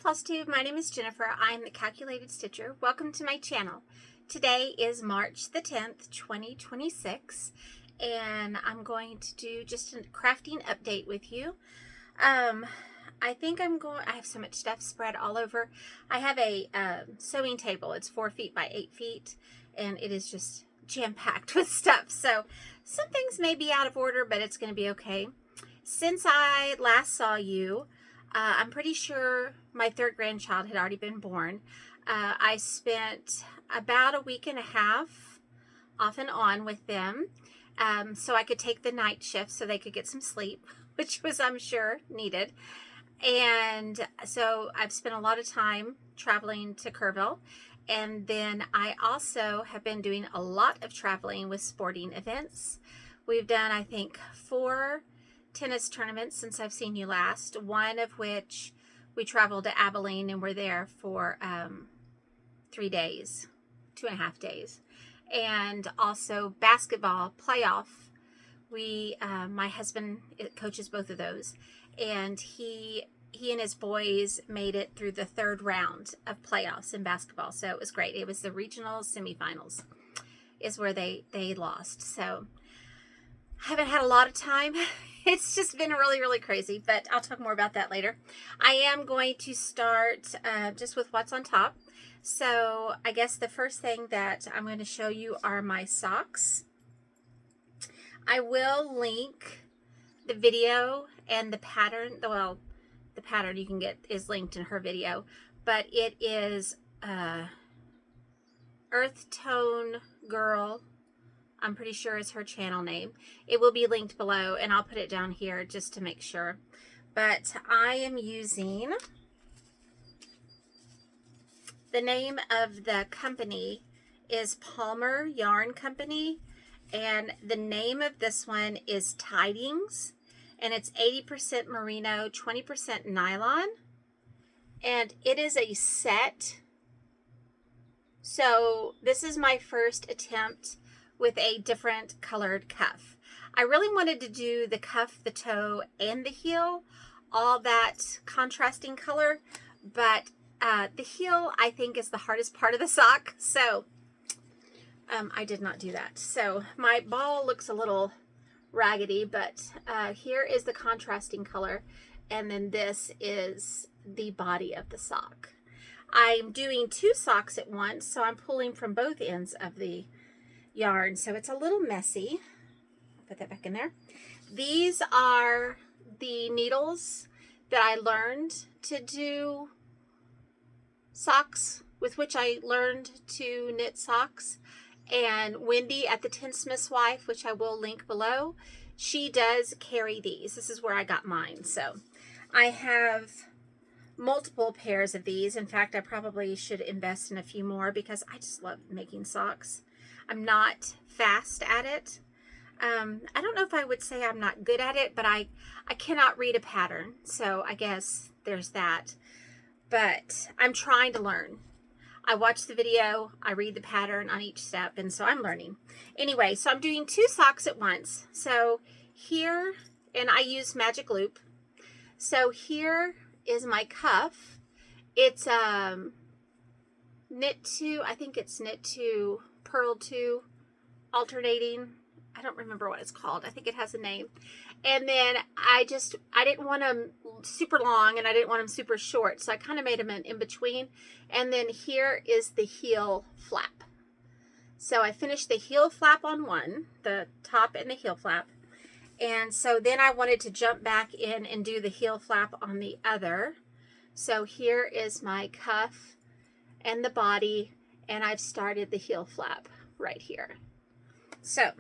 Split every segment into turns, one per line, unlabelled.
Flosstube, my name is Jennifer. I'm the Calculated Stitcher. Welcome to my channel. Today is March the 10th, 2026, and I'm going to do just a crafting update with you. I have so much stuff spread all over. I have a sewing table. It's 4 feet by 8 feet, and it is just jam-packed with stuff. So some things may be out of order, but it's going to be okay. Since I last saw you, I'm pretty sure my third grandchild had already been born. I spent about a week and a half off and on with them, so I could take the night shift so they could get some sleep, which was, I'm sure, needed. And so I've spent a lot of time traveling to Kerrville. And then I also have been doing a lot of traveling with sporting events. We've done, I think, 4 tennis tournaments since I've seen you last, one of which we traveled to Abilene and were there for 3 days, 2.5 days. And also basketball playoff. My husband coaches both of those, and he and his boys made it through the 3rd round of playoffs in basketball. So it was great. It was the regional semifinals is where they lost. So I haven't had a lot of time. It's just been really, really crazy, but I'll talk more about that later. I am going to start just with what's on top. So I guess the first thing that I'm going to show you are my socks. I will link the video and the pattern. Well, the pattern you can get is linked in her video, but it is Earthtonesgirl, I'm pretty sure is her channel name. It will be linked below, and I'll put it down here just to make sure. But I am using, the name of the company is Palmer Yarn Company, and the name of this one is Tidings, and it's 80% merino, 20% nylon, and it is a set. So this is my first attempt with a different colored cuff. I really wanted to do the cuff, the toe, and the heel, all that contrasting color, but the heel I think is the hardest part of the sock, so I did not do that. So my ball looks a little raggedy, but here is the contrasting color, and then this is the body of the sock. I'm doing 2 socks at once, so I'm pulling from both ends of the yarn, so it's a little messy. I'll put that back in there. These are the needles that I learned to do socks, with which I learned to knit socks. And Wendy at the Tinsmith's Wife, which I will link below, she does carry these. This is where I got mine. So I have multiple pairs of these. In fact, I probably should invest in a few more because I just love making socks. I'm not fast at it. I don't know if I would say I'm not good at it, but I cannot read a pattern. So I guess there's that. But I'm trying to learn. I watch the video, I read the pattern on each step, and so I'm learning. Anyway, so I'm doing 2 socks at once. So here, and I use magic loop. So here is my cuff. It's knit to, I think it's knit to, purl to, alternating. I don't remember what it's called. I think it has a name. And then I didn't want them super long and I didn't want them super short. So I kind of made them in between. And then here is the heel flap. So I finished the heel flap on one, the top and the heel flap. And so then I wanted to jump back in and do the heel flap on the other. So here is my cuff and the body, and I've started the heel flap right here. So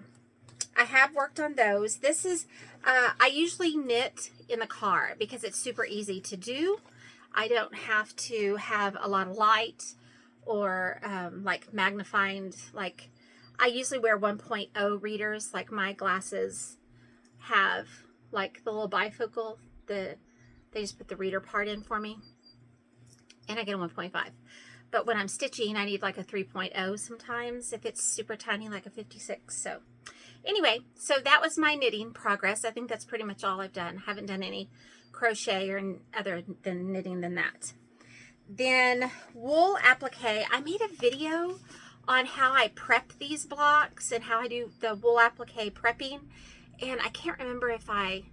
I have worked on those. This is, I usually knit in the car because it's super easy to do. I don't have to have a lot of light or like magnifying, like I usually wear 1.0 readers, like my glasses have like the little bifocal, they just put the reader part in for me, and I get a 1.5. But when I'm stitching, I need like a 3.0 sometimes if it's super tiny, like a 56. So anyway, so that was my knitting progress. I think that's pretty much all I've done. Haven't done any crochet or other than knitting than that. Then wool applique. I made a video on how I prep these blocks and how I do the wool applique prepping, and I can't remember if I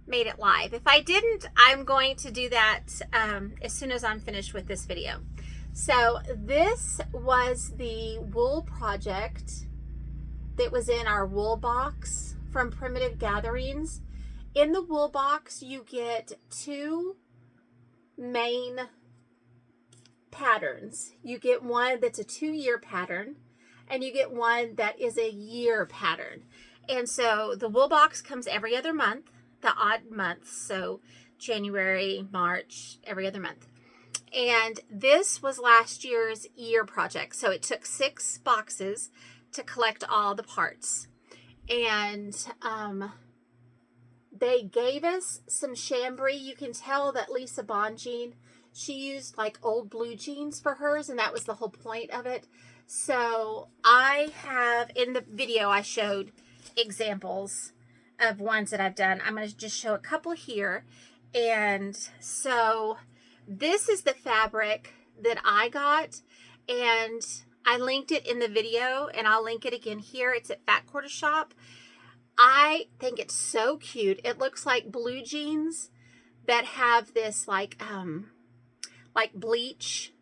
made it live. If I didn't, I'm going to do that as soon as I'm finished with this video. So this was the wool project that was in our wool box from Primitive Gatherings. In the wool box, you get 2 main patterns. You get one that's a 2-year pattern, and you get one that is a year pattern. And so the wool box comes every other month, the odd months, so January, March, every other month. And this was last year's year project. So it took 6 boxes to collect all the parts. And they gave us some chambray. You can tell that Lisa Bonjean, she used like old blue jeans for hers, and that was the whole point of it. So I have, in the video, I showed examples of ones that I've done. I'm going to just show a couple here. And so this is the fabric that I got, and I linked it in the video, and I'll link it again here. It's at Fat Quarter Shop. I think it's so cute. It looks like blue jeans that have this like bleach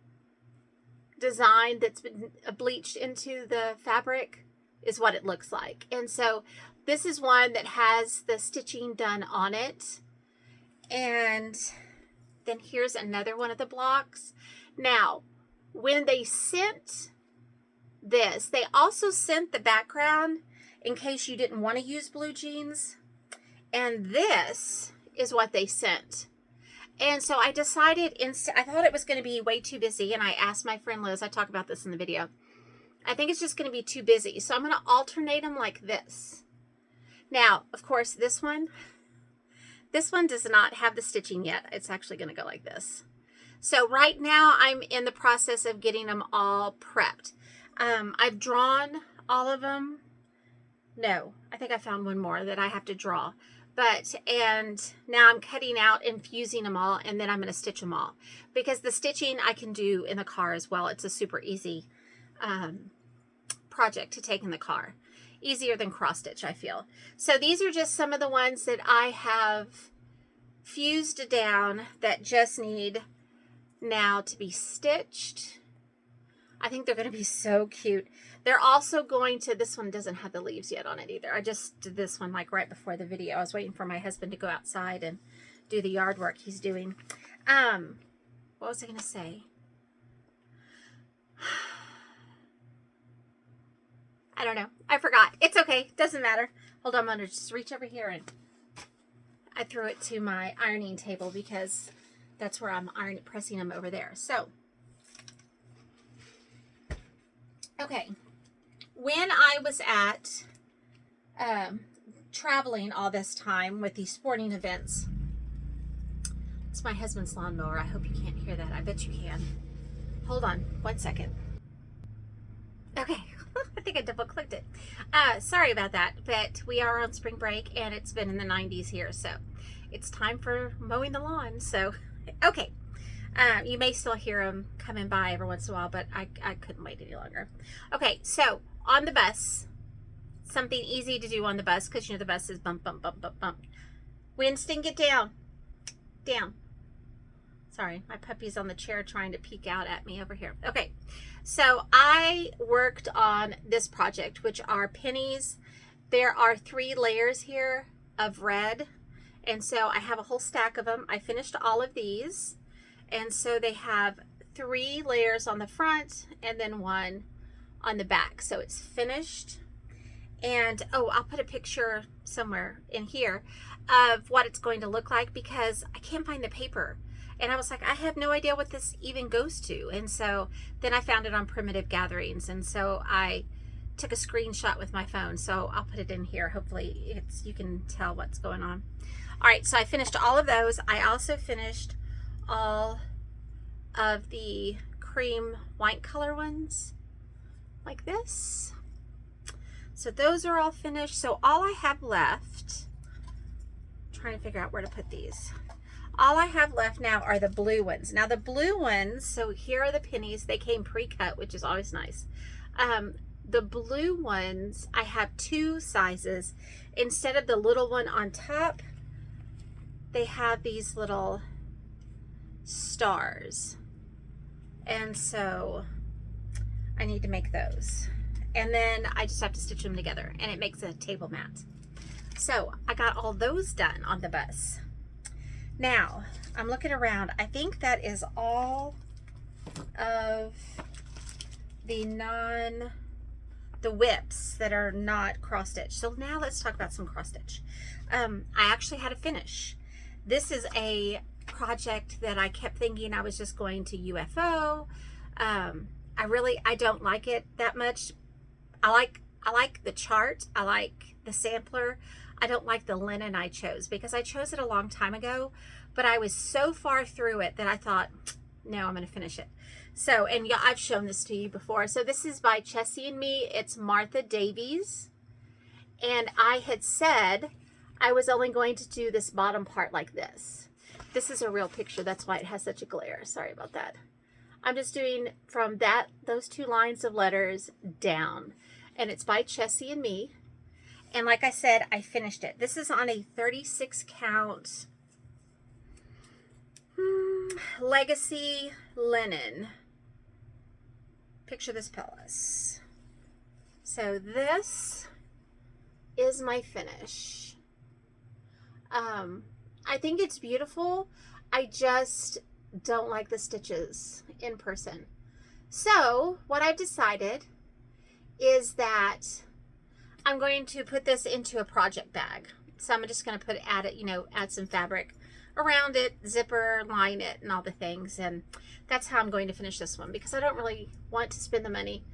design that's been bleached into the fabric is what it looks like. And so this is one that has the stitching done on it. And then here's another one of the blocks. Now, when they sent this, they also sent the background in case you didn't want to use blue jeans. And this is what they sent. And so I decided, I thought it was going to be way too busy, and I asked my friend Liz, I talk about this in the video, I think it's just going to be too busy. So I'm going to alternate them like this. Now, of course, this one does not have the stitching yet. It's actually going to go like this. So right now I'm in the process of getting them all prepped. I've drawn all of them. No, I think I found one more that I have to draw. And now I'm cutting out and fusing them all, and then I'm going to stitch them all. Because the stitching I can do in the car as well. It's a super easy project to take in the car. Easier than cross stitch, I feel. So these are just some of the ones that I have fused down that just need now to be stitched. I think they're going to be so cute. They're also going to, this one doesn't have the leaves yet on it either. I just did this one like right before the video. I was waiting for my husband to go outside and do the yard work he's doing. What was I going to say? I don't know. I forgot. It's okay. Doesn't matter. Hold on. I'm going to just reach over here, and I threw it to my ironing table because that's where I'm pressing them over there. So, okay. When I was at traveling all this time with these sporting events, it's my husband's lawnmower. I hope you can't hear that. I bet you can. Hold on 1 second. Okay. I think I double clicked it. Sorry about that, but we are on spring break and it's been in the 90s here, so it's time for mowing the lawn. So, okay. You may still hear them coming by every once in a while, but I couldn't wait any longer. Okay, so on the bus, something easy to do on the bus, because you know the bus is bump, bump, bump, bump, bump. Winston, get down. Down. Sorry, my puppy's on the chair trying to peek out at me over here. Okay, so I worked on this project, which are pennies. There are 3 layers here of red, and so I have a whole stack of them. I finished all of these, and so they have 3 layers on the front and then 1 on the back. So it's finished. And oh, I'll put a picture somewhere in here of what it's going to look like, because I can't find the paper. And I was like, I have no idea what this even goes to. And so then I found it on Primitive Gatherings. And so I took a screenshot with my phone. So I'll put it in here. Hopefully you can tell what's going on. All right, so I finished all of those. I also finished all of the cream white color ones like this. So those are all finished. So all I have left, I'm trying to figure out where to put these. All I have left now are the blue ones. Now the blue ones, so here are the pennies. They came pre-cut, which is always nice. The blue ones, I have 2 sizes. Instead of the little one on top, they have these little stars. And so I need to make those. And then I just have to stitch them together, and it makes a table mat. So I got all those done on the bus. Now I'm looking around. I think that is all of the whips that are not cross stitch. So now let's talk about some cross stitch. I actually had a finish. This is a project that I kept thinking I was just going to UFO. I don't like it that much. I like the chart. I like the sampler. I don't like the linen I chose because I chose it a long time ago, but I was so far through it that I thought, no, I'm going to finish it. So, and yeah, I've shown this to you before. So this is by Chessie and Me. It's Martha Davies. And I had said I was only going to do this bottom part like this. This is a real picture. That's why it has such a glare. Sorry about that. I'm just doing from those 2 lines of letters down. And it's by Chessie and Me. And like I said, I finished it. This is on a 36 count legacy linen. Picture this pellis. So this is my finish. I think it's beautiful. I just don't like the stitches in person. So what I've decided is that I'm going to put this into a project bag. So I'm just going to add some fabric around it, zipper, line it, and all the things. And that's how I'm going to finish this one, because I don't really want to spend the money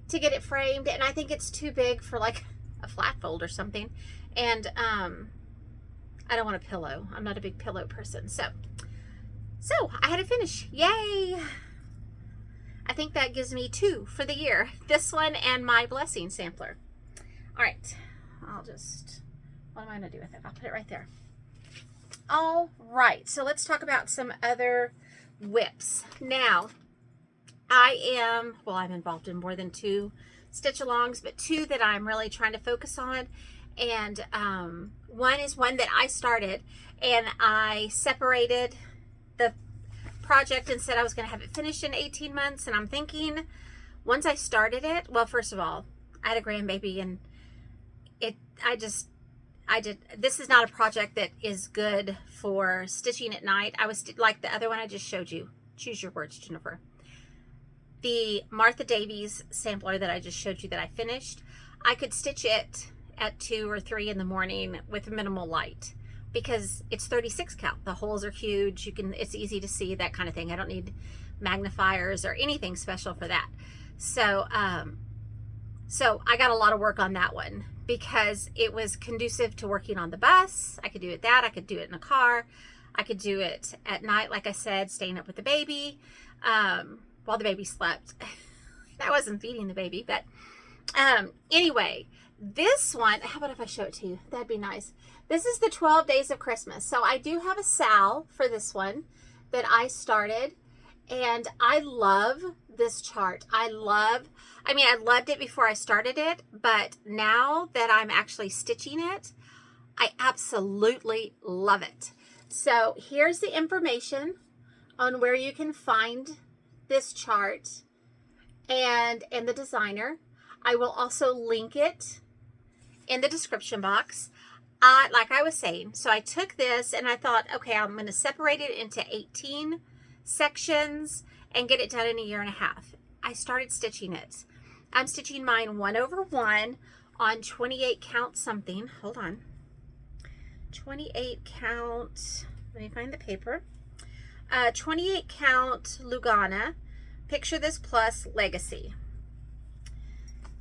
to get it framed. And I think it's too big for like a flat fold or something. And I don't want a pillow. I'm not a big pillow person. So I had to finish. Yay! I think that gives me 2 for the year. This one and my blessing sampler. All right, what am I gonna do with it? I'll put it right there. All right, so let's talk about some other whips. Now, I'm involved in more than 2 stitch alongs, but 2 that I'm really trying to focus on. And one is one that I started, and I separated the project and said I was going to have it finished in 18 months. And I'm thinking, once I started it, well, first of all, I had a grandbaby, and this is not a project that is good for stitching at night. I was like the other one I just showed you. Choose your words, Jennifer. The Martha Davies sampler that I just showed you that I finished, I could stitch it at 2 or 3 in the morning with minimal light, because it's 36 count. The holes are huge. It's easy to see, that kind of thing. I don't need magnifiers or anything special for that. So I got a lot of work on that one because it was conducive to working on the bus. I could do it I could do it in a car. I could do it at night, like I said, staying up with the baby while the baby slept. I wasn't feeding the baby, but anyway, this one, how about if I show it to you? That'd be nice. This is the 12 Days of Christmas. So I do have a sal for this one that I started, and I love this chart. I loved it before I started it, but now that I'm actually stitching it, I absolutely love it. So here's the information on where you can find this chart and the designer. I will also link it in the description box. Like I was saying, so I took this and I thought, okay, I'm going to separate it into 18 sections and get it done in a year and a half. I started stitching it. I'm stitching mine 1/1 on 28 count something. Hold on. 28 count, let me find the paper. 28 count Lugana, Picture This Plus Legacy.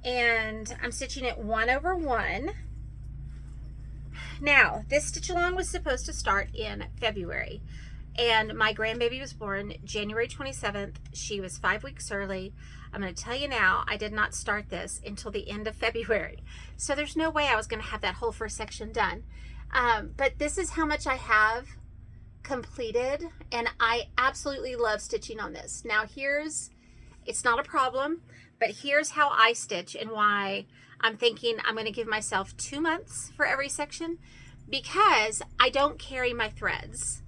And I'm stitching it 1/1. Now, this stitch along was supposed to start in February, and my grandbaby was born January 27th. She was 5 weeks early. I'm going to tell you now, I did not start this until the end of February. So there's no way I was going to have that whole first section done. But this is how much I have completed, and I absolutely love stitching on this. Now it's not a problem, but here's how I stitch and why I'm thinking I'm going to give myself 2 months for every section, because I don't carry my threads.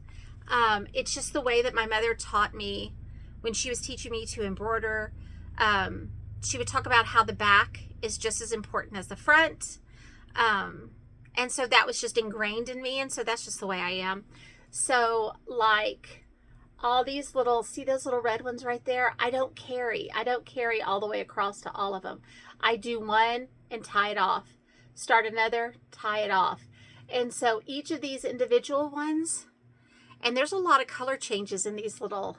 It's just the way that my mother taught me when she was teaching me to embroider. She would talk about how the back is just as important as the front. And so that was just ingrained in me. And so that's just the way I am. So like all these little, see those little red ones right there? I don't carry all the way across to all of them. I do one and tie it off, start another, tie it off. And so each of these individual ones, and there's a lot of color changes in these little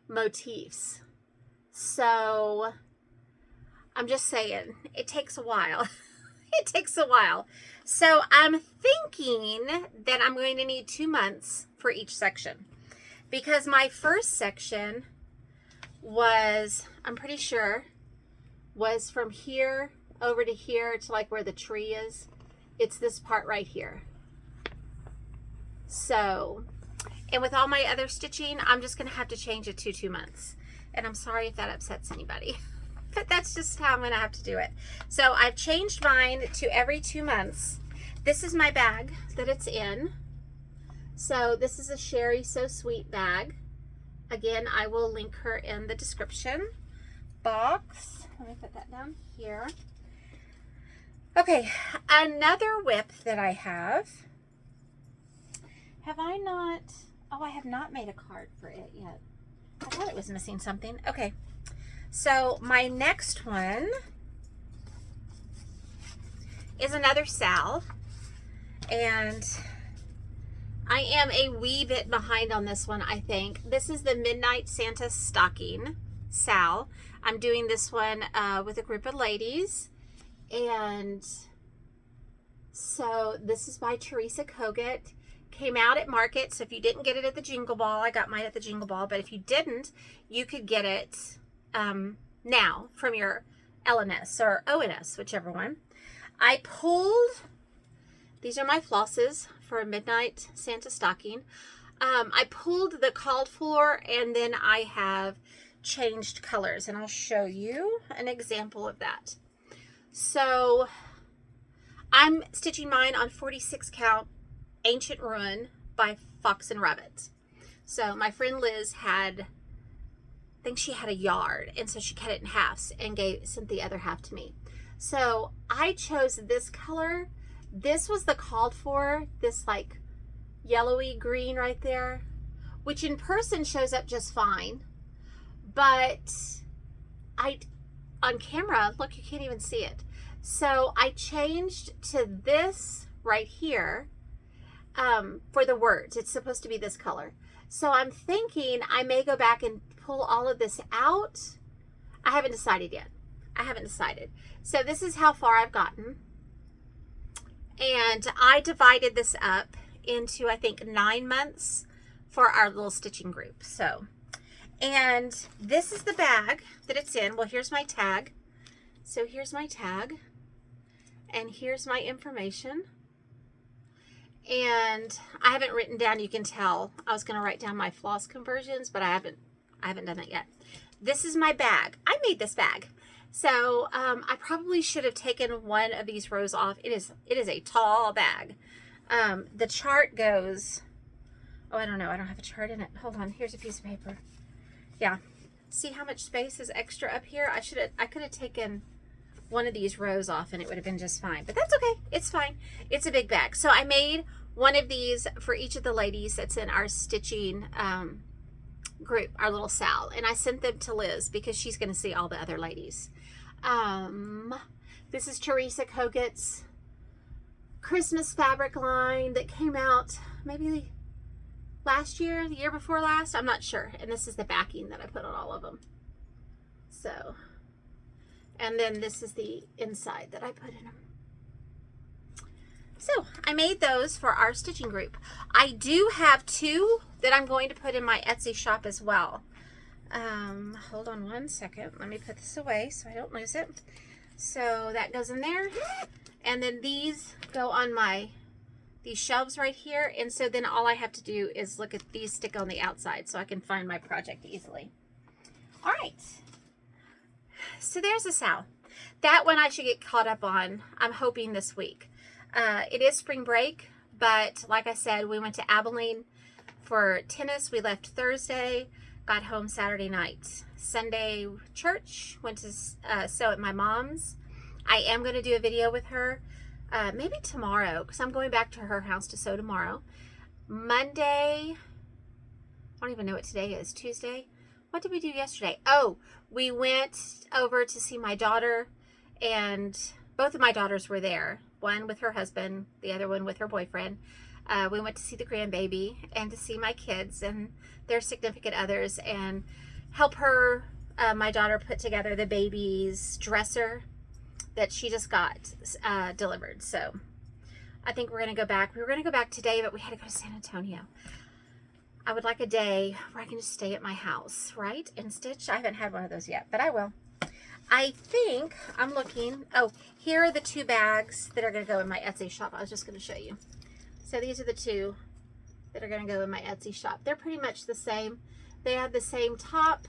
motifs. So I'm just saying, it takes a while. It takes a while. So I'm thinking that I'm going to need 2 months for each section, because my first section was, I'm pretty sure, was from here over to here to like where the tree is. It's this part right here. So, and with all my other stitching, I'm just going to have to change it to 2 months. And I'm sorry if that upsets anybody, but that's just how I'm going to have to do it. So I've changed mine to every 2 months. This is my bag that it's in. So this is a Sheri So Sweet bag. Again, I will link her in the description box. Let me put that down here. Okay, another whip that I have. Have I not? Oh, I have not made a card for it yet. I thought it was missing something. Okay, so my next one is another Sal, and I am a wee bit behind on this one, I think. This is the Midnight Santa Stocking Sal. I'm doing this one with a group of ladies, and so this is by Teresa Kogut. Came out at market, so if you didn't get it at the Jingle Ball, I got mine at the Jingle Ball, but if you didn't, you could get it now from your LNS or ONS, whichever one. I pulled, these are my flosses for a Midnight Santa Stocking. I pulled the called for, and then I have changed colors, and I'll show you an example of that. So I'm stitching mine on 46 count Ancient Ruin by Fox and Rabbit. So my friend Liz had, I think she had a yard, and so she cut it in halves and sent the other half to me. So I chose this color. This was the called for, this like yellowy green right there, which in person shows up just fine, but on camera, look, you can't even see it. So I changed to this right here for the words. It's supposed to be this color. So I'm thinking I may go back and pull all of this out. I haven't decided yet. I haven't decided. So this is how far I've gotten. And I divided this up into, I think, 9 months for our little stitching group. So, and this is the bag that it's in. Well, here's my tag. So here's my tag. And here's my information. And I haven't written down, you can tell, I was going to write down my floss conversions, but I haven't done that yet. This is my bag. I made this bag. So I probably should have taken one of these rows off. It is a tall bag. The chart goes, oh, I don't know. I don't have a chart in it. Hold on. Here's a piece of paper. Yeah. See how much space is extra up here? I could have taken one of these rows off and it would have been just fine, but that's okay. It's fine. It's a big bag. So I made one of these for each of the ladies that's in our stitching group, our little Sal, and I sent them to Liz because she's going to see all the other ladies. This is Teresa Kogut's Christmas fabric line that came out maybe last year, the year before last, I'm not sure. And this is the backing that I put on all of them. So, and then this is the inside that I put in them. So I made those for our stitching group. I do have 2 that I'm going to put in my Etsy shop as well. Hold on one second. Let me put this away so I don't lose it. So that goes in there. And then these go on my these shelves right here. And so then all I have to do is look at these stick on the outside so I can find my project easily. All right. So there's a sow. That one I should get caught up on, I'm hoping this week. It is spring break, but like I said, we went to Abilene for tennis. We left Thursday, got home Saturday night. Sunday, church, went to sew at my mom's. I am going to do a video with her maybe tomorrow, because I'm going back to her house to sew tomorrow. Monday, I don't even know what today is, Tuesday. What did we do yesterday? Oh, we went over to see my daughter, and both of my daughters were there. One with her husband, the other one with her boyfriend. We went to see the grandbaby and to see my kids and their significant others and help her, my daughter, put together the baby's dresser that she just got delivered. So I think we're going to go back. We were going to go back today, but we had to go to San Antonio. I would like a day where I can just stay at my house, right? And stitch. I haven't had one of those yet, but I will. I think I'm looking. Oh, here are the 2 bags that are going to go in my Etsy shop. I was just going to show you. So these are the 2 that are going to go in my Etsy shop. They're pretty much the same. They have the same top,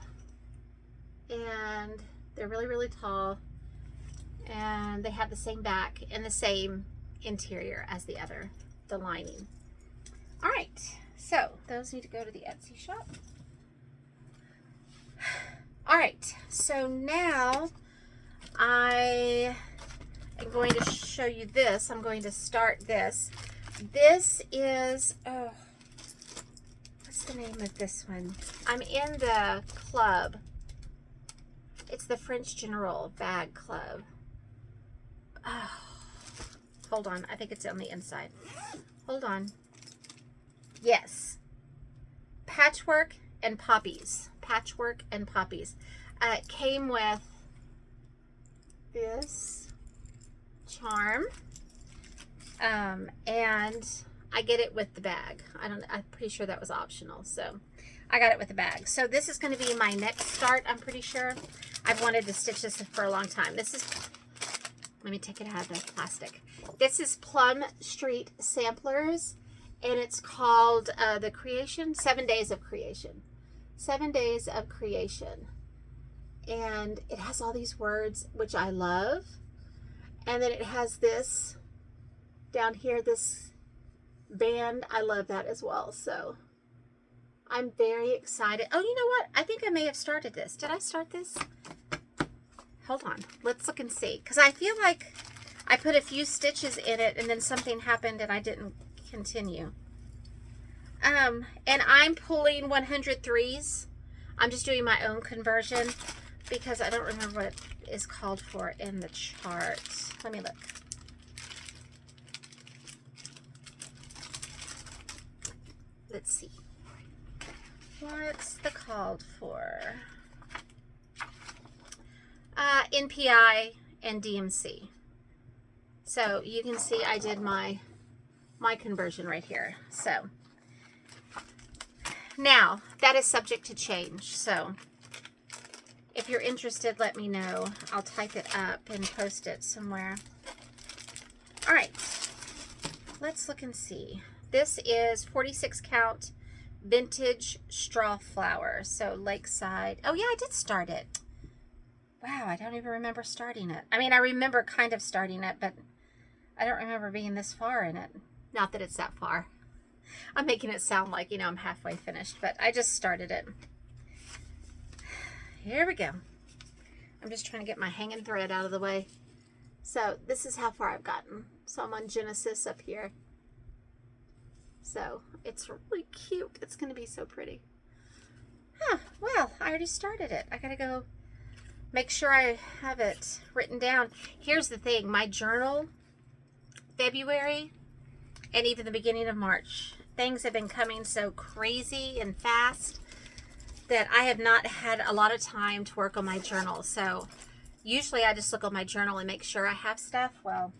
and they're really, really tall, and they have the same back and the same interior as the other, the lining. All right, so those need to go to the Etsy shop. All right, so now I am going to show you this. I'm going to start this. This is, oh, what's the name of this one? I'm in the club. It's the French General Bag Club. Oh, hold on. I think it's on the inside. Hold on. Yes. Patchwork and Poppies. Patchwork and Poppies. It came with this charm. And I get it with the bag. I'm pretty sure that was optional. So I got it with the bag. So this is going to be my next start. I'm pretty sure. I've wanted to stitch this for a long time. This is, let me take it out of the plastic. This is Plum Street Samplers, and it's called the Creation, 7 Days of Creation. 7 Days of Creation. And it has all these words, which I love. And then it has this down here, this band. I love that as well. So I'm very excited. Oh, you know what? I think I may have started this. Did I start this? Hold on. Let's look and see. Because I feel like I put a few stitches in it and then something happened and I didn't continue. And I'm pulling 103s. I'm just doing my own conversion because I don't remember what it is called for in the chart. Let me look. Let's see. What's the called for? NPI and DMC. So you can see I did my conversion right here. So now that is subject to change. So if you're interested, let me know. I'll type it up and post it somewhere. All right, let's look and see. This is 46 count vintage straw flower. So Lakeside. Oh yeah, I did start it. Wow, I don't even remember starting it. I mean, I remember kind of starting it, but I don't remember being this far in it. Not that it's that far. I'm making it sound like, you know, I'm halfway finished, but I just started it. Here we go. I'm just trying to get my hanging thread out of the way. So this is how far I've gotten. So I'm on Genesis up here. So it's really cute. It's going to be so pretty. Huh, well, I already started it. I got to go make sure I have it written down. Here's the thing. My journal, February, and even the beginning of March, things have been coming so crazy and fast that I have not had a lot of time to work on my journal. So usually I just look on my journal and make sure I have stuff. Well,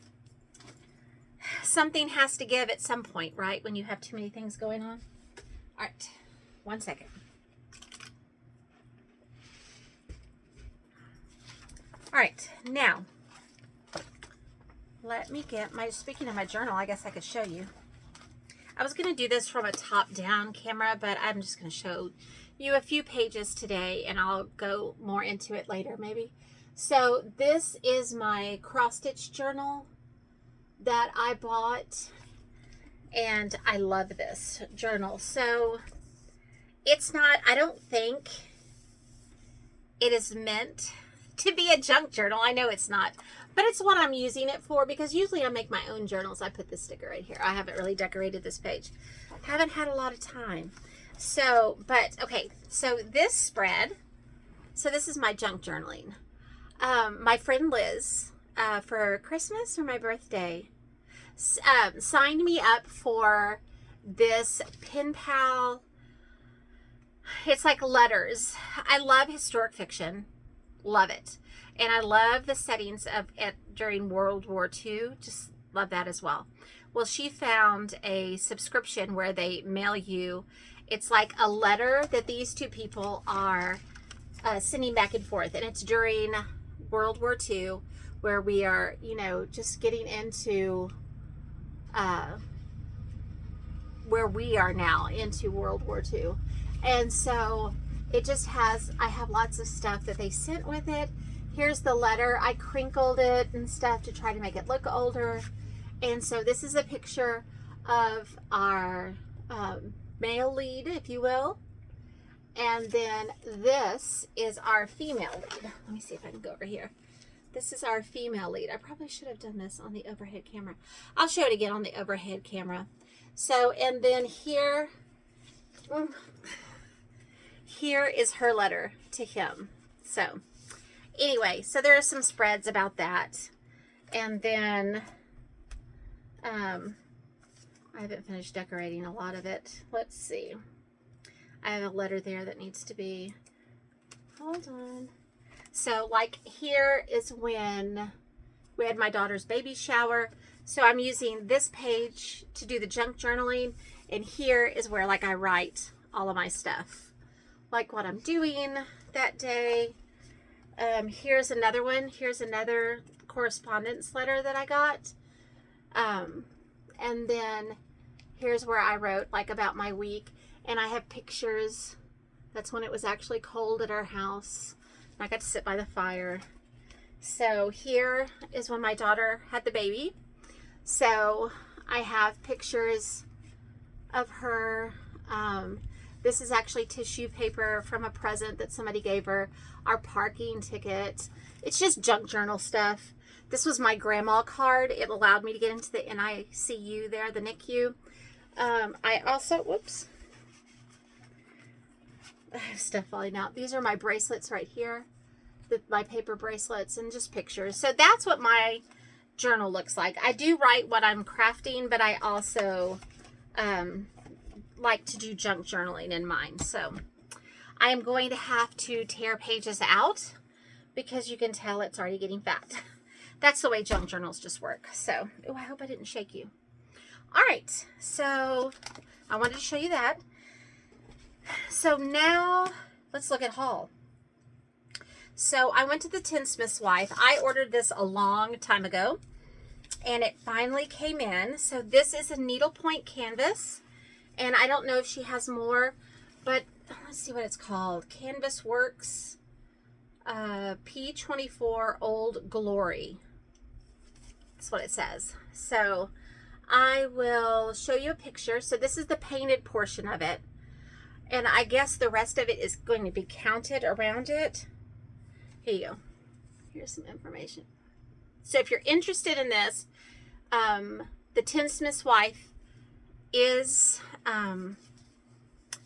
something has to give at some point, right? When you have too many things going on. All right, 1 second. All right, now let me get my, speaking of my journal, I guess I could show you. I was going to do this from a top-down camera, but I'm just going to show you a few pages today, and I'll go more into it later maybe. So this is my cross-stitch journal that I bought, and I love this journal. So it's not, I don't think it is meant to be a junk journal. I know it's not, but it's what I'm using it for, because usually I make my own journals. I put this sticker right here. I haven't really decorated this page. Haven't had a lot of time. So, but okay, so this spread, so this is my junk journaling. My friend Liz, for Christmas or my birthday, signed me up for this pen pal. It's like letters. I love historic fiction. Love it. And I love the settings of it during World War II. Just love that as well. Well, she found a subscription where they mail you. It's like a letter that these two people are sending back and forth. And it's during World War II, where we are, you know, just getting into where we are now, into World War II. And so it just has, I have lots of stuff that they sent with it. Here's the letter. I crinkled it and stuff to try to make it look older. And so this is a picture of our male lead, if you will. And then this is our female lead. Let me see if I can go over here. This is our female lead. I probably should have done this on the overhead camera. I'll show it again on the overhead camera. So, and then here, here is her letter to him. So anyway, so there are some spreads about that. And then I haven't finished decorating a lot of it. Let's see. I have a letter there that needs to be, hold on. So like here is when we had my daughter's baby shower. So I'm using this page to do the junk journaling. And here is where like I write all of my stuff, like what I'm doing that day. Here's another one. Here's another correspondence letter that I got. And then here's where I wrote like about my week. And I have pictures. That's when it was actually cold at our house. I got to sit by the fire. So here is when my daughter had the baby. So I have pictures of her. This is actually tissue paper from a present that somebody gave her. Our parking ticket. It's just junk journal stuff. This was my grandma card. It allowed me to get into the NICU there, the NICU. I also, whoops. I have stuff falling out. These are my bracelets right here. My paper bracelets and just pictures. So that's what my journal looks like. I do write what I'm crafting, but I also like to do junk journaling in mine. So I am going to have to tear pages out because you can tell it's already getting fat. That's the way junk journals just work. So, oh, I hope I didn't shake you. All right. So I wanted to show you that. So now let's look at haul. So I went to the Tinsmith's wife. I ordered this a long time ago and it finally came in. So this is a needlepoint canvas, and I don't know if she has more, but let's see what it's called. Canvas Works P24 Old Glory. That's what it says. So I will show you a picture. So this is the painted portion of it. And I guess the rest of it is going to be counted around it. Here you go. Here's some information. So if you're interested in this, the Tinsmith's wife is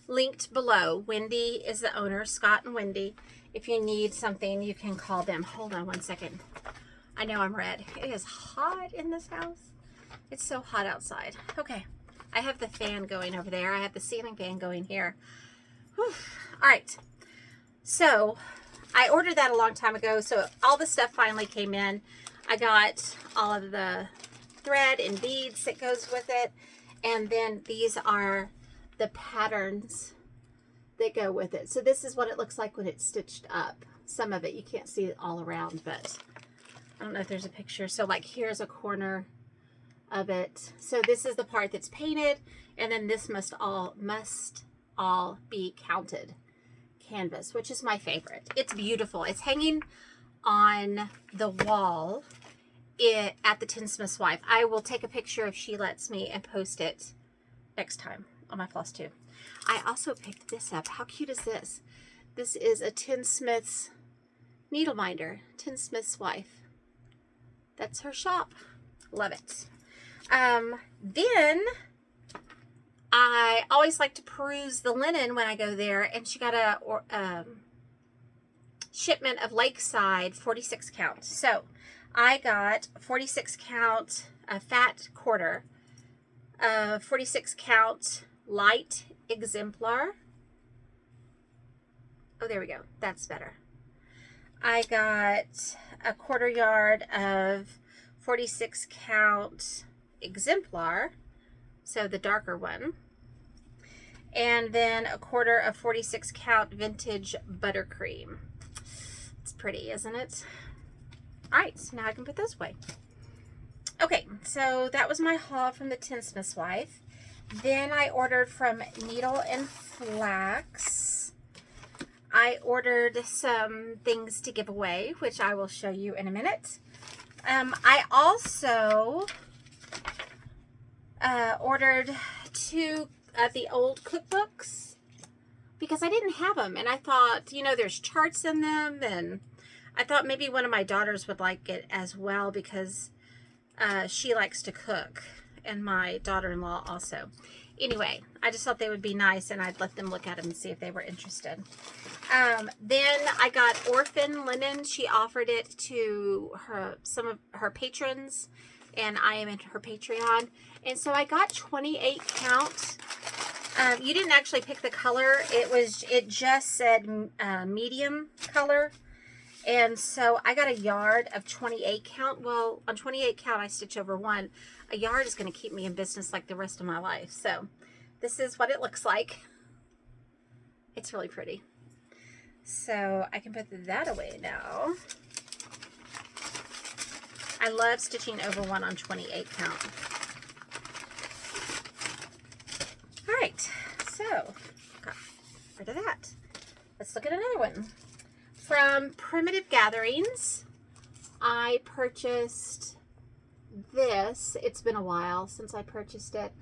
linked below. Wendy is the owner, Scott and Wendy. If you need something, you can call them. Hold on one second. I know I'm red. It is hot in this house. It's so hot outside. Okay. I have the fan going over there. I have the ceiling fan going here. Whew. All right. So I ordered that a long time ago. So all the stuff finally came in. I got all of the thread and beads that goes with it. And then these are the patterns that go with it. So this is what it looks like when it's stitched up. Some of it, you can't see it all around, but I don't know if there's a picture. So like here's a corner of it. So this is the part that's painted, and then this must all be counted canvas, which is my favorite. It's beautiful. It's hanging on the wall at the Tinsmith's Wife. I will take a picture if she lets me and post it next time on my Flosstube. I also picked this up. How cute is this? This is a Tinsmith's needle minder, Tinsmith's Wife. That's her shop. Love it. Then I always like to peruse the linen when I go there, and she got a shipment of Lakeside 46 count. So I got 46 count fat quarter, 46 count light exemplar. Oh, there we go. That's better. I got a 1/4 yard of 46 count exemplar, so the darker one, and then a 1/4 of 46 count vintage buttercream. It's pretty, isn't it? All right, so now I can put those away. Okay, so that was my haul from the Tinsmith's Wife. Then I ordered from Needle and Flax. I ordered some things to give away, which I will show you in a minute. I also ordered 2 of the old cookbooks because I didn't have them, and I thought, you know, there's charts in them, and I thought maybe one of my daughters would like it as well because she likes to cook, and my daughter-in-law also. Anyway, I just thought they would be nice, and I'd let them look at them and see if they were interested. Then I got orphan linen. She offered it to some of her patrons, and I am in her Patreon. And so I got 28 count. You didn't actually pick the color. It just said medium color. And so I got a yard of 28 count. Well, on 28 count, I stitch over 1. A yard is going to keep me in business like the rest of my life. So this is what it looks like. It's really pretty. So I can put that away now. I love stitching over 1 on 28 count. All right, so got rid of that. Let's look at another one. From Primitive Gatherings, I purchased this. It's been a while since I purchased it.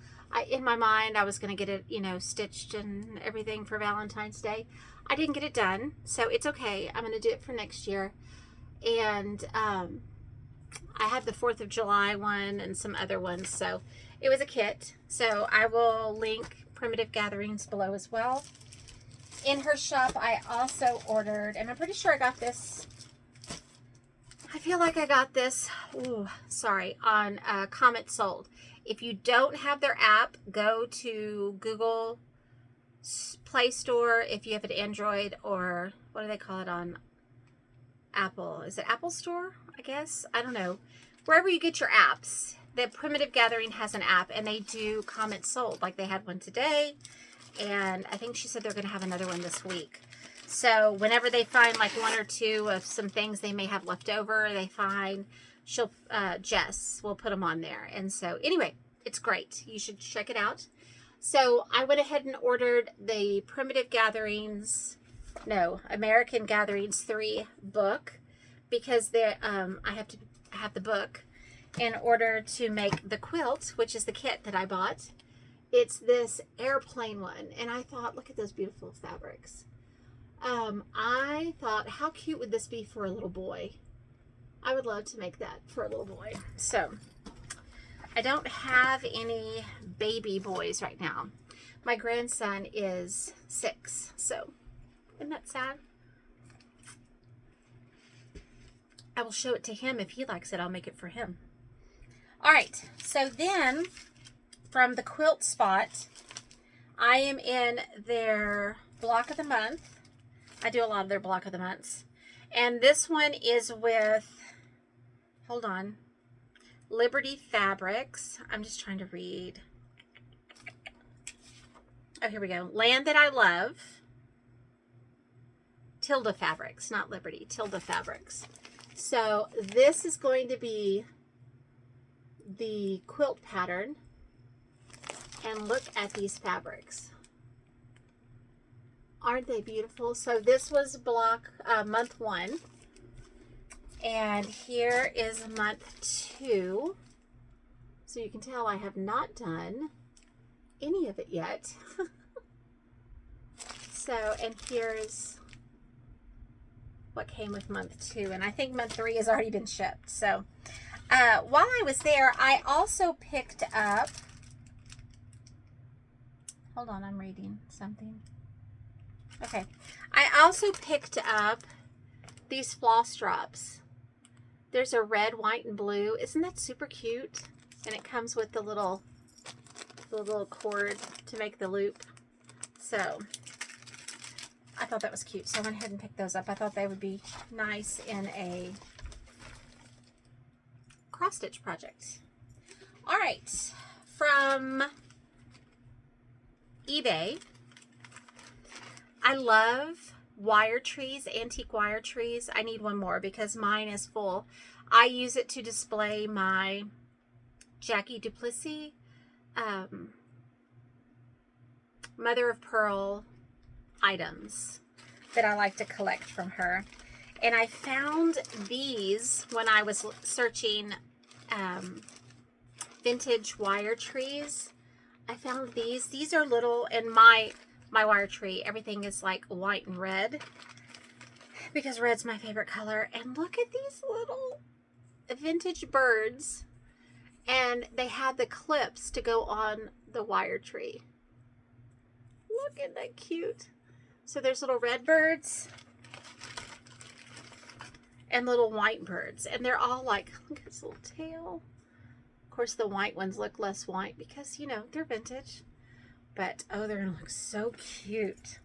In my mind, I was going to get it, you know, stitched and everything for Valentine's Day. I didn't get it done, so it's okay. I'm going to do it for next year. And I had the 4th of July one and some other ones, so it was a kit. So I will link Primitive Gatherings below as well. In her shop, I also ordered, and I'm pretty sure I got this. I feel like I got this, on Comment Sold. If you don't have their app, go to Google Play Store if you have an Android, or what do they call it on Apple? Is it Apple Store, I guess? I don't know. Wherever you get your apps, the Primitive Gathering has an app, and they do Comment Sold. Like they had one today, and I think she said they're going to have another one this week. So whenever they find like 1 or 2 of some things they may have left over, Jess will put them on there. And so anyway, it's great. You should check it out. So I went ahead and ordered the American Gatherings 3 book because I have the book in order to make the quilt, which is the kit that I bought. It's this airplane one, and I thought, look at those beautiful fabrics. I thought, how cute would this be for a little boy? I would love to make that for a little boy. So I don't have any baby boys right now. My grandson is 6, so isn't that sad? I will show it to him. If he likes it, I'll make it for him. All right, so then from the Quilt Spot, I am in their block of the month. I do a lot of their block of the months. And this one is with, hold on, Liberty Fabrics. I'm just trying to read. Oh, here we go. Land That I Love. Tilda Fabrics, not Liberty, Tilda Fabrics. So this is going to be the quilt pattern and look at these fabrics. Aren't they beautiful? So this was month 1, and here is month 2. So you can tell I have not done any of it yet. So, and here's what came with month 2, and I think month 3 has already been shipped. So while I was there, I also picked up, hold on, I'm reading something. Okay, I also picked up these floss drops. There's a red, white, and blue. Isn't that super cute? And it comes with the little cord to make the loop. So I thought that was cute, so I went ahead and picked those up. I thought they would be nice in a cross stitch project. All right, from eBay, I love wire trees, antique wire trees. I need one more because mine is full. I use it to display my Jackie Duplessis mother of pearl items that I like to collect from her. And I found these when I was searching vintage wire trees. I found these. These are little, and my wire tree, everything is like white and red because red's my favorite color. And look at these little vintage birds, and they had the clips to go on the wire tree. Look, isn't that cute? So there's little red birds and little white birds, and they're all like, look at his little tail. Of course, the white ones look less white because, you know, they're vintage. But, oh, they're going to look so cute.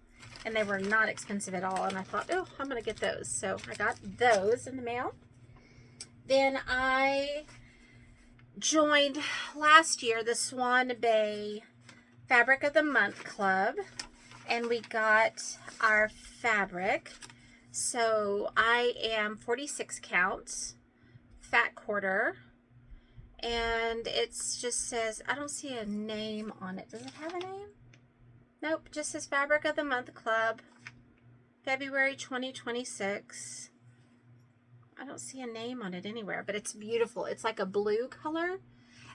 And they were not expensive at all. And I thought, oh, I'm going to get those. So I got those in the mail. Then I joined last year the Swan Bay Fabric of the Month Club. And we got our fabric. So I am 46 counts, fat quarter. And it just says, I don't see a name on it. Does it have a name? Nope, just says Fabric of the Month Club, February 2026. I don't see a name on it anywhere, but it's beautiful. It's like a blue color.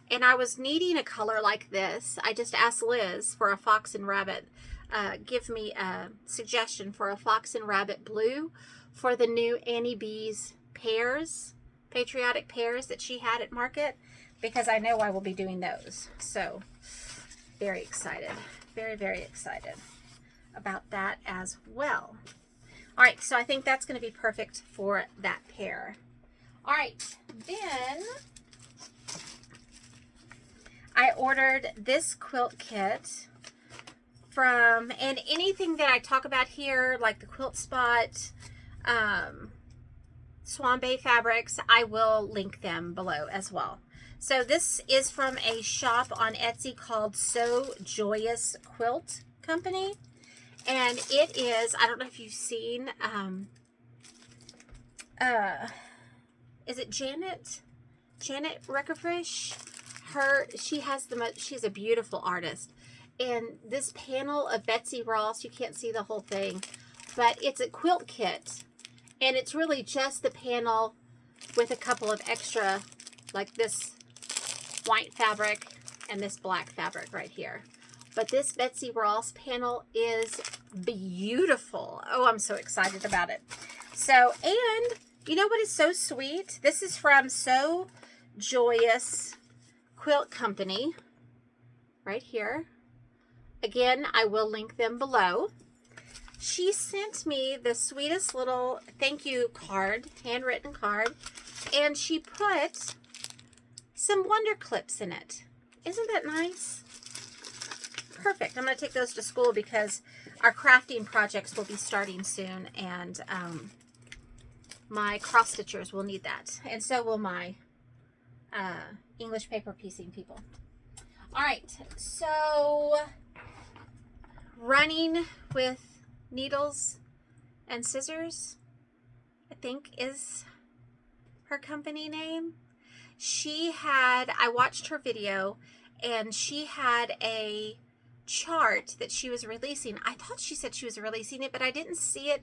And I was needing a color like this. I just asked Liz for a fox and rabbit. Give me a suggestion for a fox and rabbit blue for the new Annie B's pears, patriotic pears that she had at market, because I know I will be doing those. So very excited, very, very excited about that as well. All right, so I think that's going to be perfect for that pair. All right, then I ordered this quilt kit from, and anything that I talk about here, like the Quilt Spot, Swan Bay Fabrics, I will link them below as well. So this is from a shop on Etsy called So Joyous Quilt Company. And it is, I don't know if you've seen, is it Janet Reckerfish? She's a beautiful artist. And this panel of Betsy Ross, you can't see the whole thing, but it's a quilt kit. And it's really just the panel with a couple of extra, like this white fabric and this black fabric right here. But this Betsy Ross panel is beautiful. Oh, I'm so excited about it. So, and you know what is so sweet? This is from So Joyous Quilt Company right here. Again, I will link them below. She sent me the sweetest little thank you card, handwritten card, and she put some wonder clips in it. Isn't that nice? Perfect. I'm going to take those to school because our crafting projects will be starting soon, and my cross stitchers will need that, and so will my English paper piecing people. All right, so Running with Needles and Scissors, I think is her company name. I watched her video, and she had a chart that she was releasing. I thought she said she was releasing it, but I didn't see it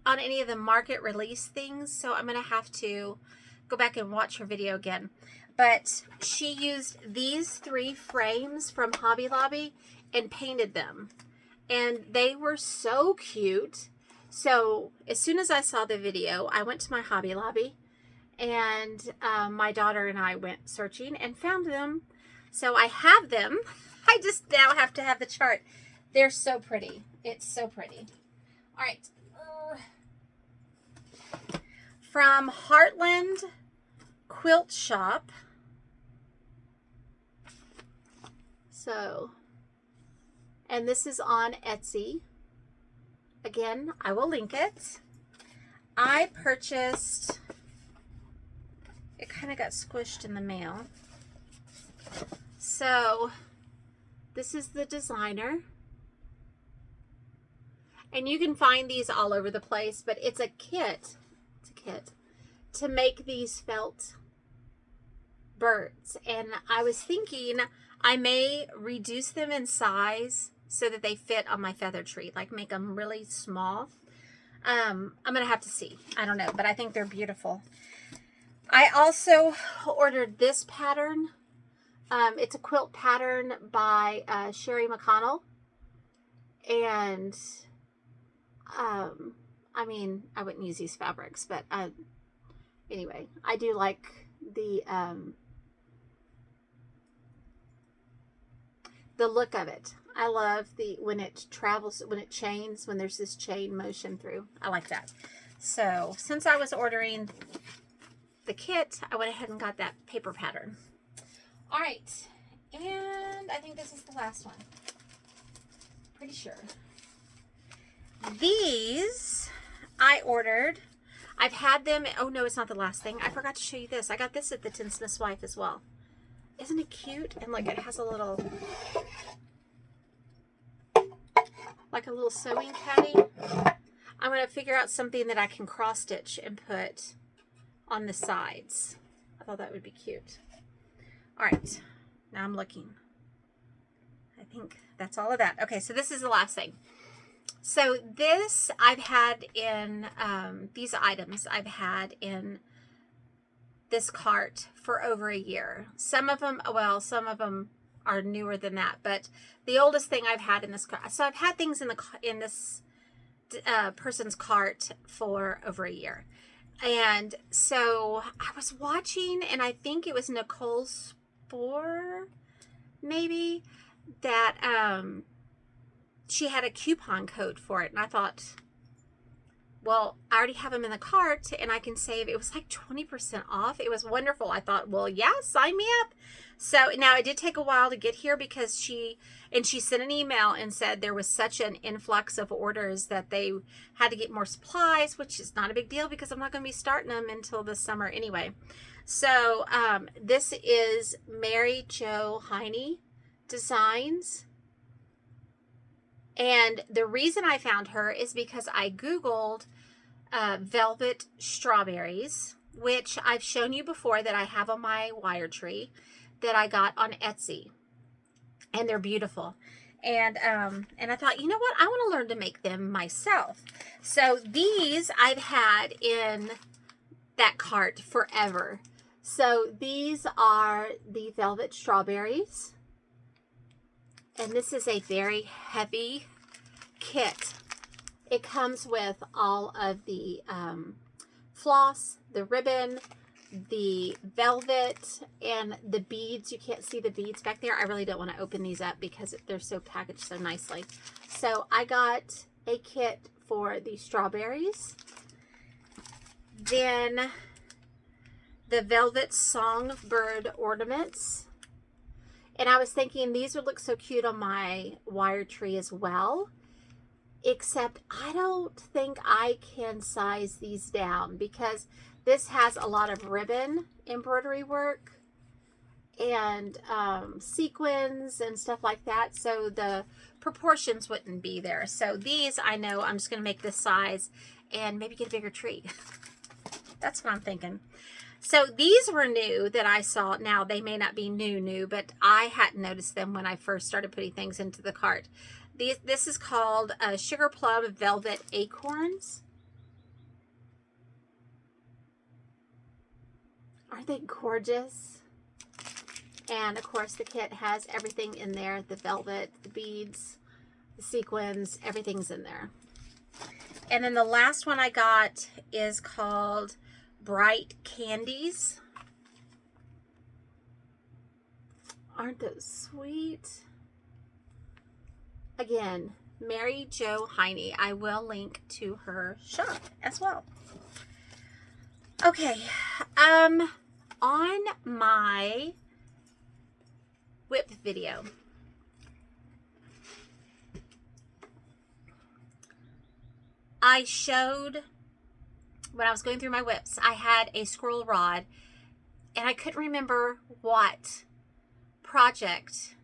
on any of the market release things, so I'm going to have to go back and watch her video again. But she used these 3 frames from Hobby Lobby and painted them, and they were so cute. So as soon as I saw the video, I went to my Hobby Lobby, and my daughter and I went searching and found them. So I have them. I just now have to have the chart. They're so pretty. It's so pretty. All right. From Heartland Quilt Shop. So, and this is on Etsy. Again, I will link it. I purchased, it kind of got squished in the mail. So, this is the designer. And you can find these all over the place, but it's a kit. It's a kit to make these felt birds. And I was thinking I may reduce them in size so that they fit on my feather tree, like make them really small. I'm gonna have to see. I don't know, but I think they're beautiful. I also ordered this pattern. It's a quilt pattern by Sheri McConnell, and I mean, I wouldn't use these fabrics, but anyway, I do like the look of it. I love when it travels, when it chains, when there's this chain motion through. I like that. So since I was ordering the kit, I went ahead and got that paper pattern. All right, and I think this is the last one. Pretty sure. These I ordered. I've had them. Oh no, it's not the last thing. I forgot to show you this. I got this at the Tinsmith's wife as well. Isn't it cute? And like it has a little, like a little sewing caddy. I'm going to figure out something that I can cross stitch and put on the sides. I thought that would be cute. All right, now I'm looking. I think that's all of that. Okay, so this is the last thing. So this I've had in, these items I've had in this cart for over a year. Some of them, well, some of them are newer than that, but the oldest thing I've had in this cart. So I've had things in this person's cart for over a year. And so I was watching, and I think it was Nicole's maybe, that she had a coupon code for it, and I thought, well, I already have them in the cart and I can save. It was like 20% off. It was wonderful. I thought, well, yeah, sign me up. So now it did take a while to get here because she sent an email and said there was such an influx of orders that they had to get more supplies, which is not a big deal because I'm not going to be starting them until the summer anyway. So this is Mary Jo Hiney Designs. And the reason I found her is because I Googled velvet strawberries, which I've shown you before that I have on my wire tree that I got on Etsy. And they're beautiful. And I thought, you know what? I want to learn to make them myself. So these I've had in that cart forever. So these are the velvet strawberries. And this is a very heavy kit. It comes with all of the floss, the ribbon, the velvet, and the beads. You can't see the beads back there. I really don't want to open these up because they're so packaged so nicely. So I got a kit for the strawberries. Then the velvet songbird ornaments. And I was thinking these would look so cute on my wire tree as well. Except I don't think I can size these down because this has a lot of ribbon embroidery work and sequins and stuff like that. So the proportions wouldn't be there. So these, I know I'm just going to make this size and maybe get a bigger tree. That's what I'm thinking. So these were new that I saw. Now they may not be new, but I hadn't noticed them when I first started putting things into the cart. This is called Sugar Plum Velvet Acorns. Aren't they gorgeous? And of course the kit has everything in there. The velvet, the beads, the sequins, everything's in there. And then the last one I got is called Bright Candies. Aren't those sweet? Again, Mary Jo Hiney. I will link to her shop as well. Okay, on my whip video, I showed, when I was going through my whips, I had a scroll rod, and I couldn't remember what project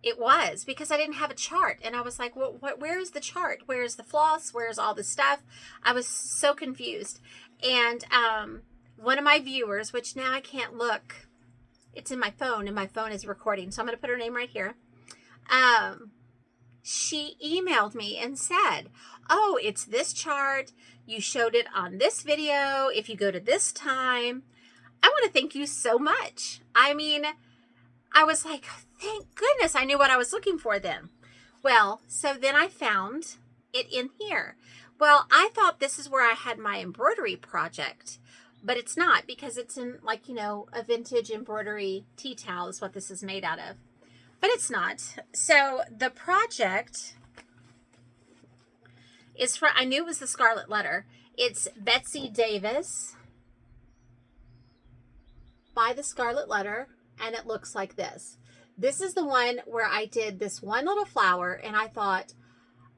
it was because I didn't have a chart. And I was like, well, where is the chart? Where's the floss? Where's all the stuff? I was so confused. And one of my viewers, which now I can't look, it's in my phone, and my phone is recording, so I'm going to put her name right here. She emailed me and said, oh, it's this chart. You showed it on this video. If you go to this time, I want to thank you so much. I mean, I was like, thank goodness I knew what I was looking for then. Well, so then I found it in here. Well, I thought this is where I had my embroidery project, but it's not, because it's in, like, you know, a vintage embroidery tea towel is what this is made out of. But it's not. So the project is for, I knew it was the Scarlet Letter. It's Betsy Davis by the Scarlet Letter, and it looks like this. This is the one where I did this one little flower, and I thought,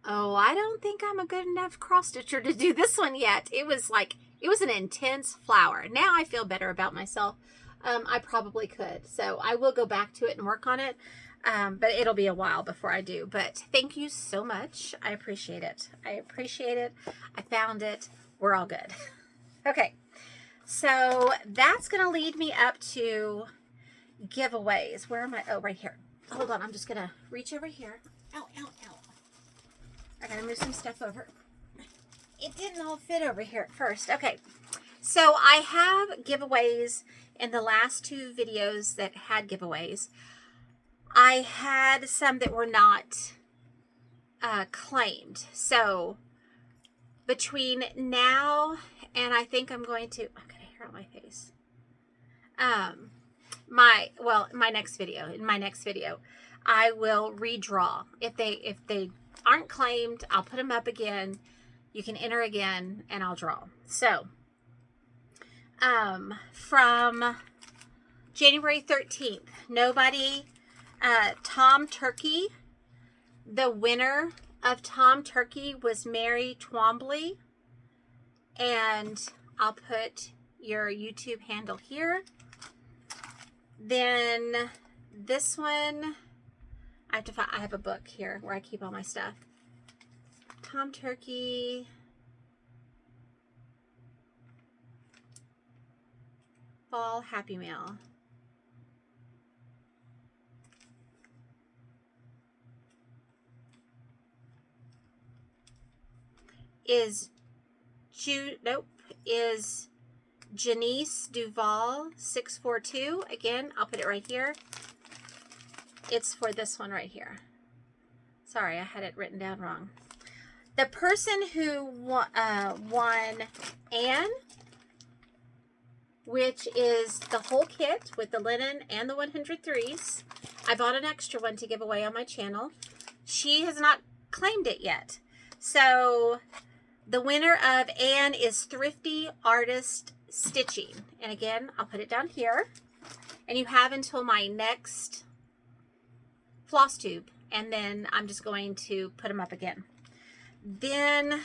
oh, I don't think I'm a good enough cross stitcher to do this one yet. It was like, it was an intense flower. Now I feel better about myself. I probably could. So I will go back to it and work on it. But it'll be a while before I do. But thank you so much. I appreciate it. I appreciate it. I found it. We're all good. Okay. So that's going to lead me up to giveaways. Where am I? Oh, right here. Hold on. I'm just going to reach over here. Ow, ow, ow. I got to move some stuff over. It didn't all fit over here at first. Okay. So I have giveaways in the last two videos that had giveaways. I had some that were not claimed. So between now and I think I'm going to, I'm going to hair on my face. My next video, in my next video, I will redraw. If they aren't claimed, I'll put them up again. You can enter again and I'll draw. So, from January 13th, nobody, Tom Turkey, the winner of Tom Turkey was Mary Twombly, and I'll put your YouTube handle here. Then this one, I have a book here where I keep all my stuff. Tom Turkey. Fall Happy Mail. Is Janice Duval 642. Again, I'll put it right here. It's for this one right here. Sorry, I had it written down wrong. The person who won Anne, which is the whole kit with the linen and the 103s. I bought an extra one to give away on my channel. She has not claimed it yet. So the winner of Anne is Thrifty Artist Stitching. And again, I'll put it down here. And you have until my next Flosstube. And then I'm just going to put them up again. Then,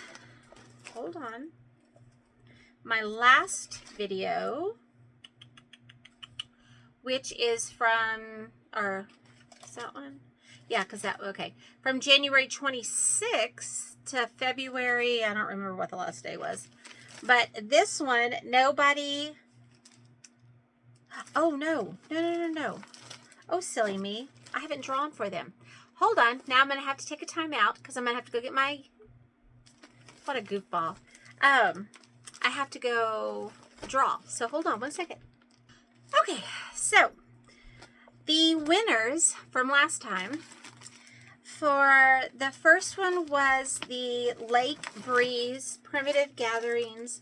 hold on. My last video, which is from, or is that one? Yeah, because that, okay. From January 26th to February, I don't remember what the last day was. But this one, nobody Oh, no. No. Oh, silly me. I haven't drawn for them. Hold on. Now I'm going to have to take a time out because I'm going to have to go get my... What a goofball. I have to go draw. So hold on one second. Okay, so the winners from last time, for the first one was the Lake Breeze Primitive Gatherings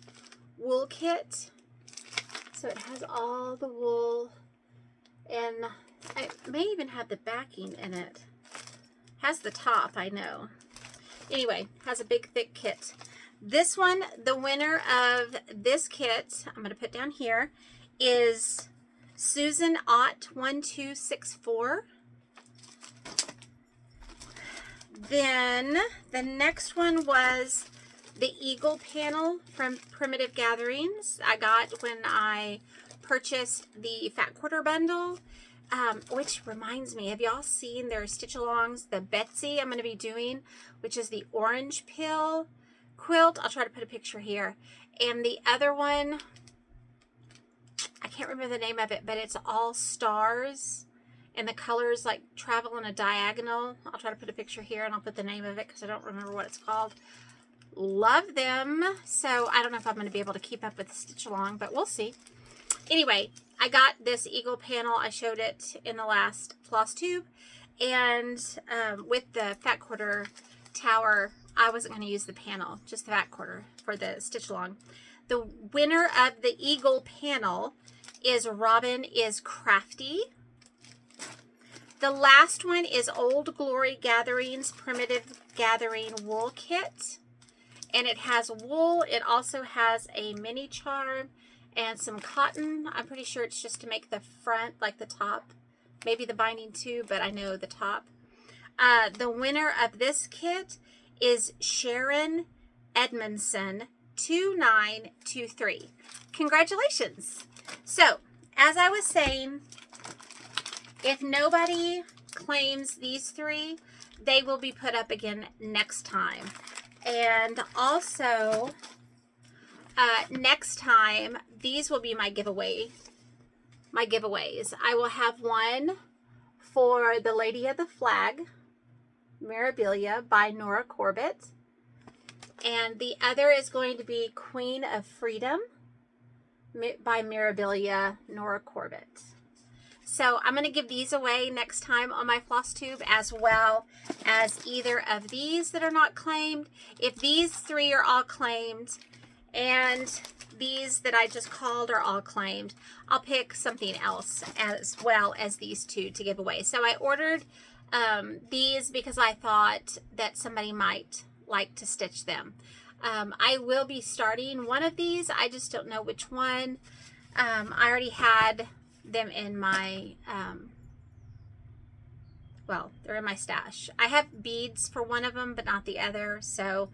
wool kit. So it has all the wool, and it may even have the backing in it. Has the top, I know. Anyway, has a big thick kit. This one, the winner of this kit, I'm going to put down here, is Susan Ott 1264. Then the next one was the Eagle panel from Primitive Gatherings. I got when I purchased the Fat Quarter bundle, which reminds me, have y'all seen their stitch alongs? The Betsy I'm going to be doing, which is the orange pill quilt. I'll try to put a picture here. And the other one, I can't remember the name of it, but it's all stars. And the colors like travel in a diagonal. I'll try to put a picture here and I'll put the name of it because I don't remember what it's called. Love them. So I don't know if I'm going to be able to keep up with the stitch along, but we'll see. Anyway, I got this Eagle panel. I showed it in the last Flosstube. And with the Fat Quarter tower, I wasn't going to use the panel, just the Fat Quarter for the stitch along. The winner of the Eagle panel is Robin is Crafty. The last one is Old Glory Gatherings Primitive Gathering Wool Kit. And it has wool. It also has a mini charm and some cotton. I'm pretty sure it's just to make the front, like the top. Maybe the binding too, but I know the top. The winner of this kit is Sharon Edmondson 2923. Congratulations. So, as I was saying, if nobody claims these three, they will be put up again next time. And also, next time, these will be my giveaways. I will have one for the Lady of the Flag, Mirabilia by Nora Corbett. And the other is going to be Queen of Freedom by Mirabilia, Nora Corbett. So I'm going to give these away next time on my Flosstube, as well as either of these that are not claimed. If these three are all claimed and these that I just called are all claimed, I'll pick something else as well as these two to give away. So I ordered these because I thought that somebody might like to stitch them. I will be starting one of these. I just don't know which one. I already had them in my, well, they're in my stash. I have beads for one of them, but not the other. So,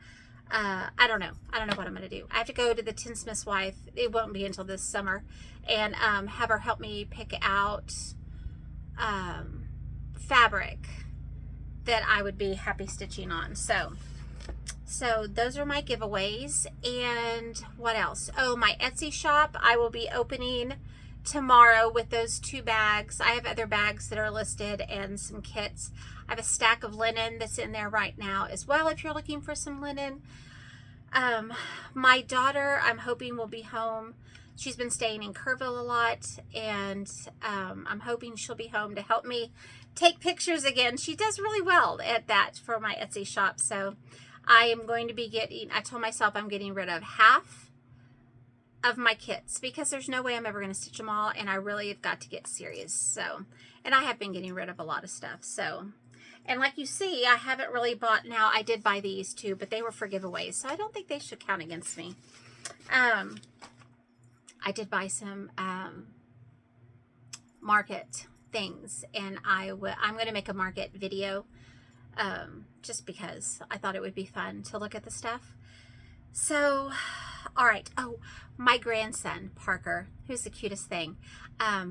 I don't know. I don't know what I'm going to do. I have to go to the Tinsmith's wife. It won't be until this summer, and have her help me pick out fabric that I would be happy stitching on. So those are my giveaways. And what else? Oh, my Etsy shop. I will be opening tomorrow with those 2 bags. I have other bags that are listed and some kits. I have a stack of linen that's in there right now as well if you're looking for some linen. My daughter, I'm hoping, will be home. She's been staying in Kerrville a lot, and I'm hoping she'll be home to help me take pictures again. She does really well at that for my Etsy shop. So I am going to be getting, I told myself I'm getting rid of half of my kits because there's no way I'm ever going to stitch them all, and I really have got to get serious. So, and I have been getting rid of a lot of stuff. So, and like you see, I haven't really bought, now I did buy these too, but they were for giveaways, so I don't think they should count against me. I did buy some market things, and I'm going to make a market video just because I thought it would be fun to look at the stuff. So, all right. Oh, my grandson, Parker, who's the cutest thing. I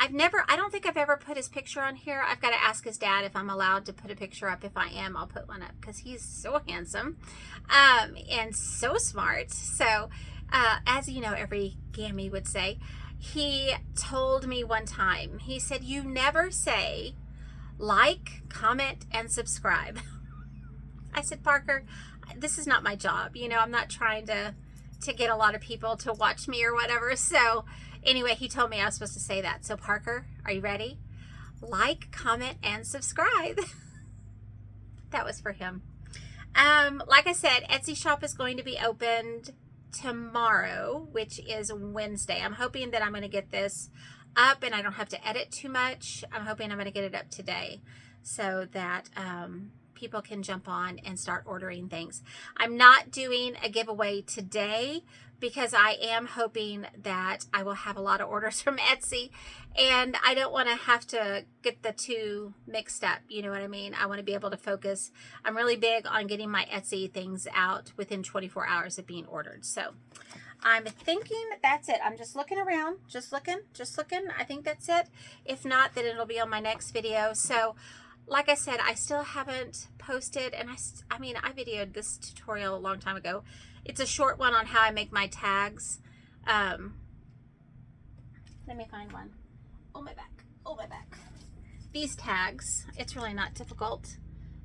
don't think I've ever put his picture on here. I've got to ask his dad if I'm allowed to put a picture up. If I am, I'll put one up because he's so handsome and so smart. So, as you know, every Gammy would say, he told me one time, he said, you never say like, comment, and subscribe. I said, Parker, this is not my job. You know, I'm not trying to get a lot of people to watch me or whatever. So anyway, he told me I was supposed to say that. So Parker, are you ready? Like, comment, and subscribe. That was for him. Like I said, Etsy shop is going to be opened tomorrow, which is Wednesday. I'm hoping that I'm going to get this up and I don't have to edit too much. I'm hoping I'm going to get it up today so that people can jump on and start ordering things. I'm not doing a giveaway today because I am hoping that I will have a lot of orders from Etsy, and I don't want to have to get the two mixed up. You know what I mean? I want to be able to focus. I'm really big on getting my Etsy things out within 24 hours of being ordered. So I'm thinking that's it. I'm just looking around, just looking. I think that's it. If not, then it'll be on my next video. So like I said, I still haven't posted, and I mean, I videoed this tutorial a long time ago. It's a short one on how I make my tags. Let me find one. Oh, my back. Oh, my back. These tags, it's really not difficult.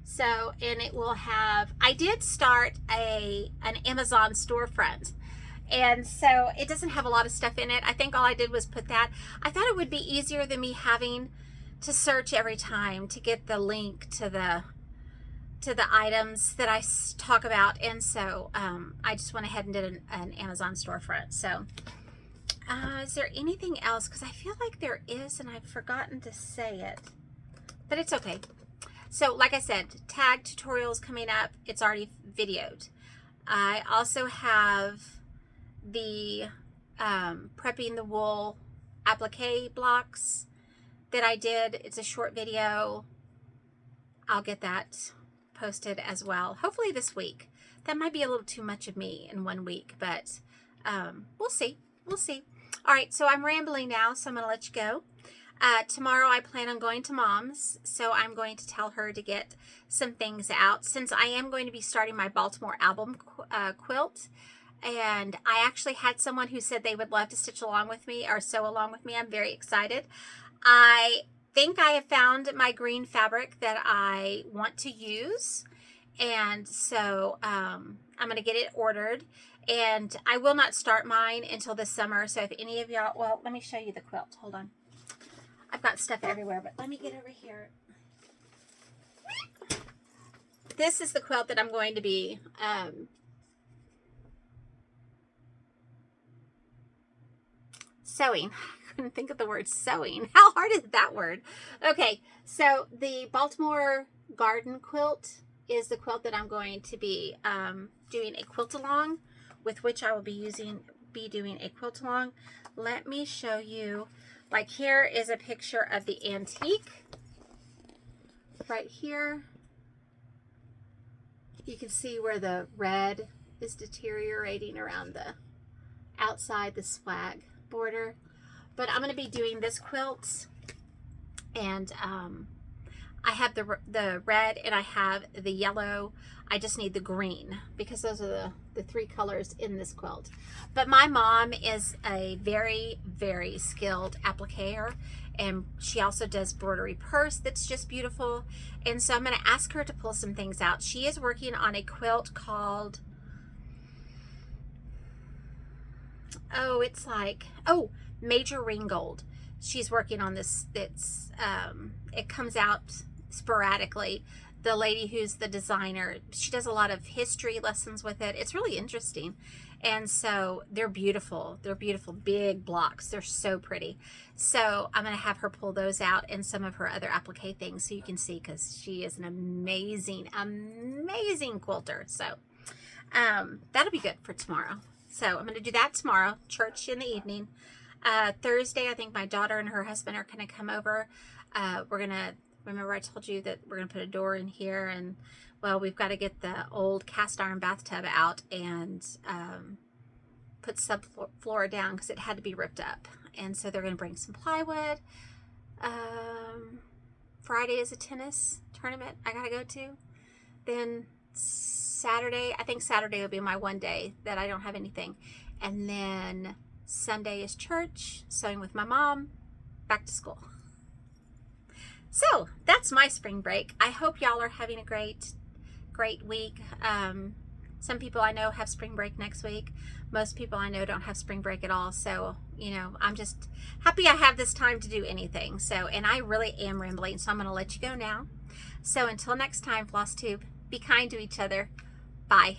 So, and it will have, I did start an Amazon storefront. And so it doesn't have a lot of stuff in it. I think all I did was put that. I thought it would be easier than me having to search every time to get the link to the items that I talk about. And so I just went ahead and did an Amazon storefront. So is there anything else? Because I feel like there is and I've forgotten to say it, but it's okay. So like I said, tag tutorials coming up. It's already videoed. I also have the prepping the wool applique blocks that I did. It's a short video. I'll get that posted as well, hopefully this week. That might be a little too much of me in 1 week, but we'll see. All right, so I'm rambling now, so I'm gonna let you go. Tomorrow I plan on going to Mom's, so I'm going to tell her to get some things out, since I am going to be starting my Baltimore album quilt. And I actually had someone who said they would love to stitch along with me or sew along with me. I'm very excited. I think I have found my green fabric that I want to use, and so I'm going to get it ordered, and I will not start mine until this summer. So if any of y'all, well, let me show you the quilt. Hold on. I've got stuff everywhere, but let me get over here. This is the quilt that I'm going to be sewing. I couldn't think of the word sewing. How hard is that word? Okay, so the Baltimore garden quilt is the quilt that I'm going to be doing a quilt along, with which I will be doing a quilt along. Let me show you. Like, here is a picture of the antique. Right here, you can see where the red is deteriorating around the outside the swag border. But I'm going to be doing this quilt, and I have the red and I have the yellow. I just need the green because those are the three colors in this quilt. But my mom is a very, very skilled appliquer, and she also does broderie purse that's just beautiful. And so I'm going to ask her to pull some things out. She is working on a quilt called, oh, it's like, oh, Major Ringgold. She's working on this. It's it comes out sporadically. The lady who's the designer, she does a lot of history lessons with it. It's really interesting. And so they're beautiful. They're beautiful big blocks. They're so pretty. So I'm going to have her pull those out and some of her other applique things so you can see, because she is an amazing, amazing quilter. So that'll be good for tomorrow. So I'm going to do that tomorrow, church in the evening. Thursday, I think my daughter and her husband are going to come over. We're going to, remember I told you that we're going to put a door in here, and well, we've got to get the old cast iron bathtub out and put subfloor down because it had to be ripped up. And so they're going to bring some plywood. Friday is a tennis tournament I got to go to. Then Saturday, I think Saturday will be my one day that I don't have anything. And then Sunday is church, sewing with my mom, back to school. So that's my spring break. I hope y'all are having a great week. Some people I know have spring break next week. Most people I know don't have spring break at all. So, you know, I'm just happy I have this time to do anything. So, and I really am rambling, so I'm going to let you go now. So until next time, Flosstube, be kind to each other. Bye.